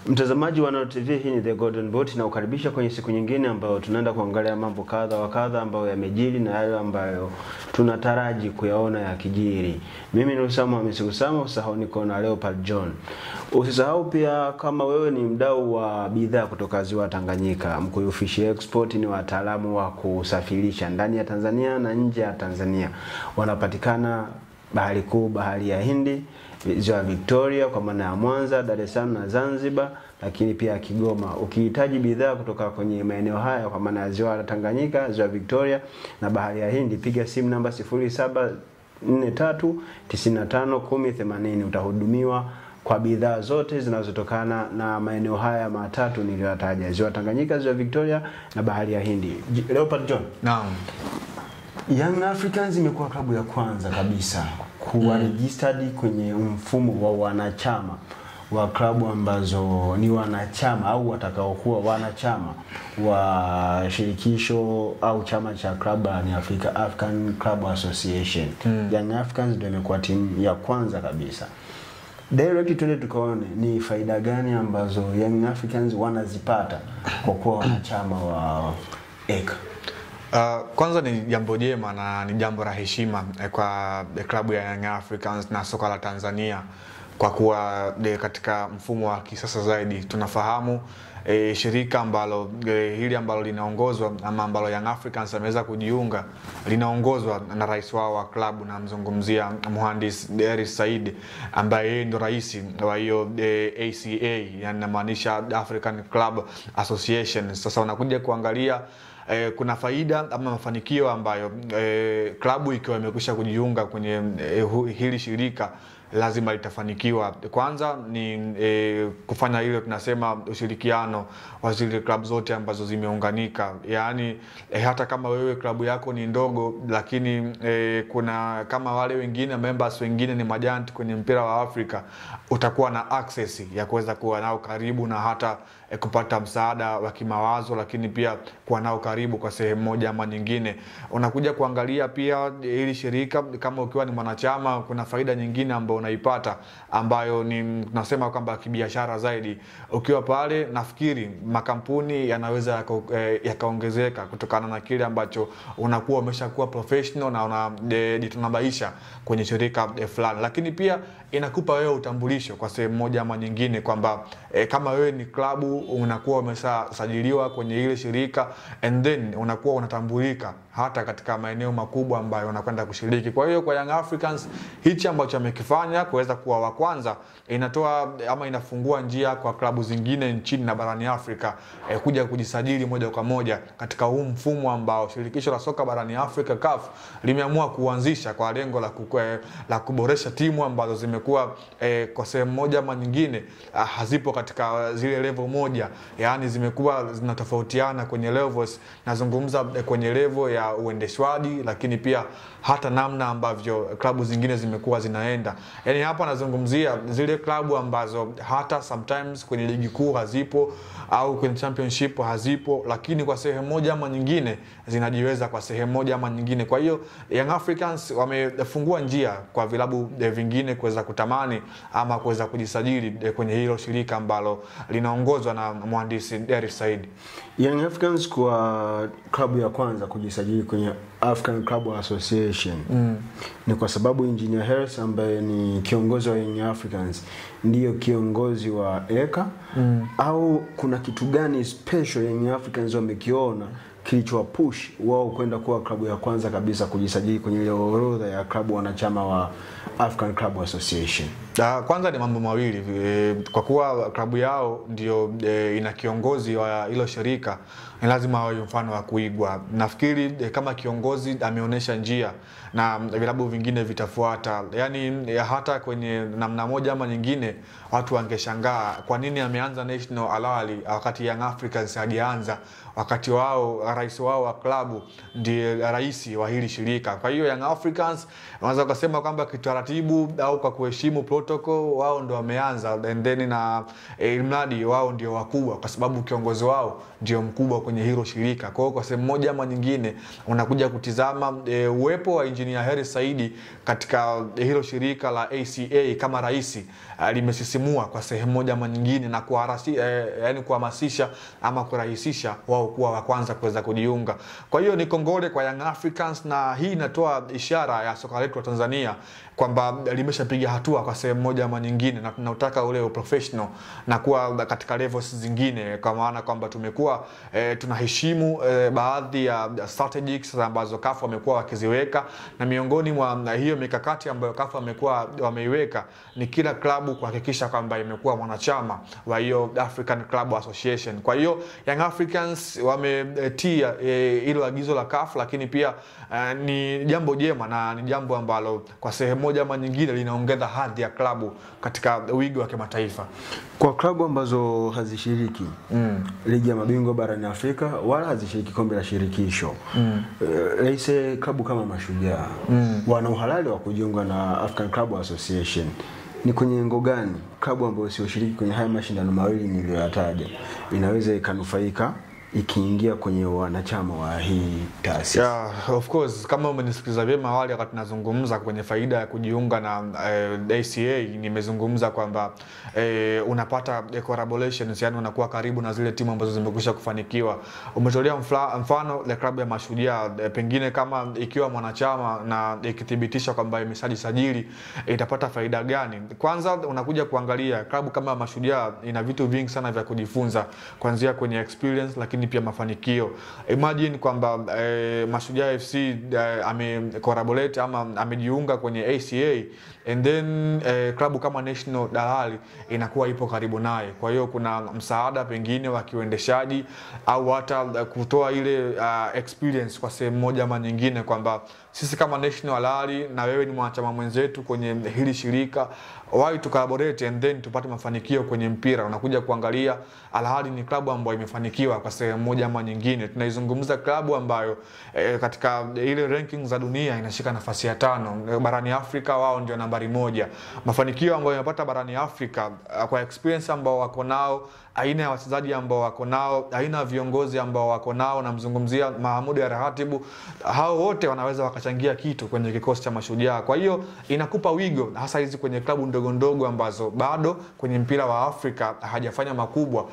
Mtazamaji wa Nalo TV, hii ni The Golden Boat na ukaribisha kwenye siku nyingine ambayo tunaenda kuangalia mambo kadha wa kadha ambayo yamejiri na yale ambayo tunataraji kuyaona yakijiri. Mimi ni Usama Hamisi, usahau niko na Leopard John. Usisahau pia kama wewe ni mdau wa bidhaa kutoka Ziwa Tanganyika, Mkuyu Fish Export ni wataalamu wa kusafirisha ndani ya Tanzania na nje ya Tanzania. Wanapatikana Bahari Kuu, Bahari ya Hindi, Ziwa Victoria kwa maana ya Mwanza, Dar es Salaam na Zanzibar, lakini pia Kigoma. Ukihitaji bidhaa kutoka kwenye maeneo haya kwa maana ya Ziwa Tanganyika, Ziwa Victoria na Bahari ya Hindi, piga simu namba 0743951080. Utahudumiwa kwa bidhaa zote zinazotokana na maeneo haya matatu niliyotaja: Ziwa Tanganyika, Ziwa Victoria na Bahari ya Hindi. Leopard John. Naam. Young Africans imekuwa klabu ya kwanza kabisa kuwa registered kwenye mfumo wa wanachama wa klabu ambazo ni wanachama au watakaokuwa wanachama wa shirikisho au chama cha klabu barani Afrika, African Club Association. Young Africans ndio imekuwa timu ya kwanza kabisa. Direct tuende tukaone ni faida gani ambazo Young Africans wanazipata kwa kuwa wanachama wa ECA. Kwanza ni jambo jema na ni jambo la heshima kwa klabu ya Young Africans na soka la Tanzania kwa kuwa katika mfumo wa kisasa zaidi. Tunafahamu shirika ambalo hili ambalo linaongozwa ama ambalo Young Africans ameweza kujiunga linaongozwa na rais wao wa klabu, na mzungumzia Mhandisi Hersi Said ambaye yeye ndo rais wa hiyo ACA, yani inamaanisha African Club Association. Sasa unakuja kuangalia kuna faida ama mafanikio ambayo klabu ikiwa imekwisha kujiunga kwenye hili shirika lazima litafanikiwa. Kwanza ni kufanya ile tunasema ushirikiano wa zile klabu zote ambazo zimeunganika. Yaani hata kama wewe klabu yako ni ndogo, lakini kuna kama wale wengine members wengine ni majanti kwenye mpira wa Afrika, utakuwa na access ya kuweza kuwa nao karibu na hata kupata msaada wa kimawazo, lakini pia kuwa nao karibu kwa sehemu moja ama nyingine. Unakuja kuangalia pia hili shirika kama ukiwa ni mwanachama, kuna faida nyingine ambayo unaipata ambayo ni tunasema kwamba kibiashara zaidi. Ukiwa pale, nafikiri makampuni yanaweza yakaongezeka kutokana na kile ambacho unakuwa umeshakuwa professional na unajitunabaisha kwenye shirika fulani. Lakini pia inakupa wewe utambulisho kwa sehemu moja ama nyingine kwamba kama wewe ni klabu unakuwa umesajiliwa kwenye ile shirika, and then unakuwa unatambulika hata katika maeneo makubwa ambayo unakwenda kushiriki. Kwa hiyo kwa Young Africans hichi ambacho amekifanya kuweza kuwa wa kwanza inatoa ama inafungua njia kwa klabu zingine nchini na barani Afrika kuja kujisajili moja kwa moja katika huu mfumo ambao shirikisho la soka barani Afrika CAF limeamua kuanzisha kwa lengo la kuboresha timu ambazo zimekuwa kwa sehemu moja ama nyingine hazipo katika zile level moja, yani zimekuwa zinatofautiana kwenye levels. Nazungumza kwenye level ya uendeshwaji, lakini pia hata namna ambavyo klabu zingine zimekuwa zinaenda. Yani hapa nazungumzia zile klabu ambazo hata sometimes kwenye ligi kuu hazipo au kwenye championship hazipo, lakini kwa sehemu moja ama nyingine zinajiweza kwa sehemu moja ama nyingine. Kwa hiyo Young Africans wamefungua njia kwa vilabu vingine kuweza kutamani ama kuweza kujisajili kwenye hilo shirika ambalo linaongozwa na Mhandisi Hersi Said. Young Africans kwa klabu ya kwanza kujisajili kwenye African Club Association ni kwa sababu Engineer Hersi ambaye ni kiongozi wa Young Africans ndiyo kiongozi wa ECA, au kuna kitu gani special Young Africans wamekiona kilichowa push wao kwenda kuwa klabu ya kwanza kabisa kujisajili kwenye ile orodha ya klabu wanachama wa African Club Association? Kwanza ni mambo mawili. Kwa kuwa klabu yao ndio ina kiongozi wa hilo shirika, ni lazima awe mfano wa kuigwa. Nafikiri kama kiongozi ameonyesha njia na vilabu vingine vitafuata. Yani hata kwenye namna moja ama nyingine watu wangeshangaa kwa nini ameanza National Al-Ahly wakati Young Africans hajaanza, wakati wao rais wao wa klabu ndiye rais wa hili shirika. Kwa hiyo Young Africans wanaweza kusema kwamba kitaratibu au kwa kuheshimu protocol wao ndio wameanza, and then na ilmradi wao ndio wakubwa kwa sababu kiongozi wao ndio mkubwa kwenye hilo shirika. Kwa hiyo kwa sehemu moja ama nyingine unakuja kutizama uwepo wa Engineer Hersi Said katika hilo shirika la ACA kama rais limesisimua kwa sehemu moja ama nyingine na kuhamasisha ama kurahisisha wao kuwa wa kwanza kuweza kujiunga. Kwa hiyo ni kongole kwa Young Africans, na hii inatoa ishara ya soka letu la Tanzania kwamba limeshapiga hatua kwa sehemu moja ama nyingine, na tunataka ule professional na kuwa katika levels zingine, kwa maana kwamba tumekuwa tunaheshimu baadhi ya strategies ambazo CAF wamekuwa wakiziweka, na miongoni mwa hiyo mikakati ambayo CAF wamekuwa wameiweka ni kila klabu kuhakikisha kwamba imekuwa mwanachama wa hiyo African Club Association. Kwa hiyo Young Africans wametia hilo agizo la CAF, lakini pia ni jambo jema na ni jambo ambalo kwa sehemu moja ama nyingine linaongeza hadhi ya klabu katika wigo wa kimataifa. Kwa klabu ambazo hazishiriki ligi ya mabingwa barani Afrika wala hazishiriki kombe la shirikisho, leise klabu kama Mashujaa wana uhalali wa kujiunga na African Club Association. Ni kwenye engo gani klabu ambayo sio shiriki kwenye haya mashindano mawili niliyoyataja inaweza ikanufaika ikiingia kwenye wanachama wa hii taasisi? Yeah, of course, kama umenisikiliza vyema awali wakati nazungumza kwenye faida ya kujiunga na ACA, nimezungumza kwamba unapata collaborations, yani unakuwa karibu na zile timu ambazo zimekwisha kufanikiwa. Umetolea mfano la klabu ya Mashujaa, pengine kama ikiwa mwanachama na ikithibitisha kwamba imesajili itapata faida gani? Kwanza unakuja kuangalia klabu kama Mashujaa ina vitu vingi sana vya kujifunza, kuanzia kwenye experience lakini pia mafanikio. Imagine kwamba Mashujaa FC ame-collaborate ama amejiunga kwenye ACA, and then klabu kama National Dalali inakuwa ipo karibu naye. Kwa hiyo kuna msaada pengine wa kiuendeshaji au hata kutoa ile experience kwa sehemu moja ama nyingine, kwamba sisi kama National Dalali na wewe ni mwanachama mwenzetu kwenye hili shirika, why to collaborate and then tupate mafanikio kwenye mpira. Unakuja kuangalia Al Ahly ni klabu ambayo imefanikiwa kwa sehemu moja ama nyingine. Tunaizungumza klabu ambayo katika ile ranking za dunia inashika nafasi ya 5, barani Afrika wao ndio nambari 1. Mafanikio ambayo yanapata barani Afrika kwa experience ambao wako nao, aina ya wachezaji ambao wako nao, aina ya viongozi ambao wako nao, na mzungumzia Mahmoud Al-Ratibu, hao wote wanaweza wakachangia kitu kwenye kikosi cha Mashujaa. Kwa hiyo inakupa wigo hasa hizi kwenye klabu ndogo ndogo ambazo bado kwenye mpira wa Afrika hajafanya makubwa.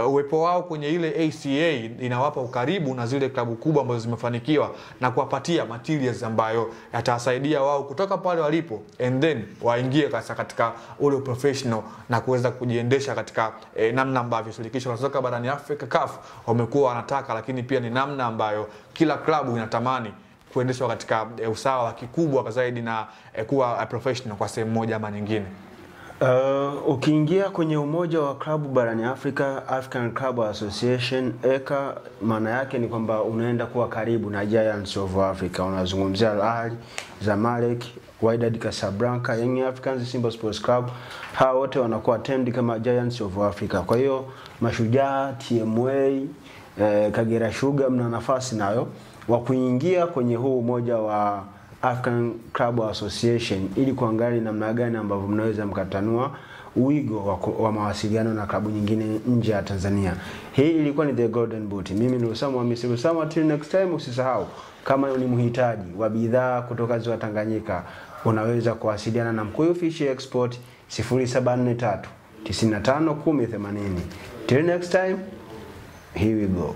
Uwepo wao kwenye ile ACA inawapa ukaribu na zile klabu kubwa ambazo zimefanikiwa na kuwapatia materials ambayo yatasaidia wao kutoka pale walipo and then waingie katika ule professional na kuweza kujiendesha katika namna ambavyo shirikisho la soka barani Afrika CAF wamekuwa wanataka, lakini pia ni namna ambayo kila klabu inatamani kuendeshwa katika usawa kikubwa zaidi na kuwa professional kwa sehemu moja ama nyingine. Ukiingia kwenye umoja wa klabu barani Afrika, African Club Association, ECA, maana yake ni kwamba unaenda kuwa karibu na Giants of Africa. Unazungumzia Al Ahly, Zamalek, Wydad Casablanca, Young Africans, Simba Sports Club. Hao wote wanakuwa termed kama Giants of Africa. Kwa hiyo Mashujaa, TMA, Kagera Sugar mna nafasi nayo wa kuingia kwenye huu umoja wa African Club Association ili kuangalia namna gani ambavyo mnaweza mkatanua wigo wa mawasiliano na klabu nyingine nje ya Tanzania. Hii ilikuwa ni The Golden Boot. Mimi ni Usama wa Misri Usama. Till next time, usisahau kama ni mhitaji wa bidhaa kutoka Ziwa Tanganyika, unaweza kuwasiliana na Mkuyu Fish Export 0743 95 1080. Till next time, here we go.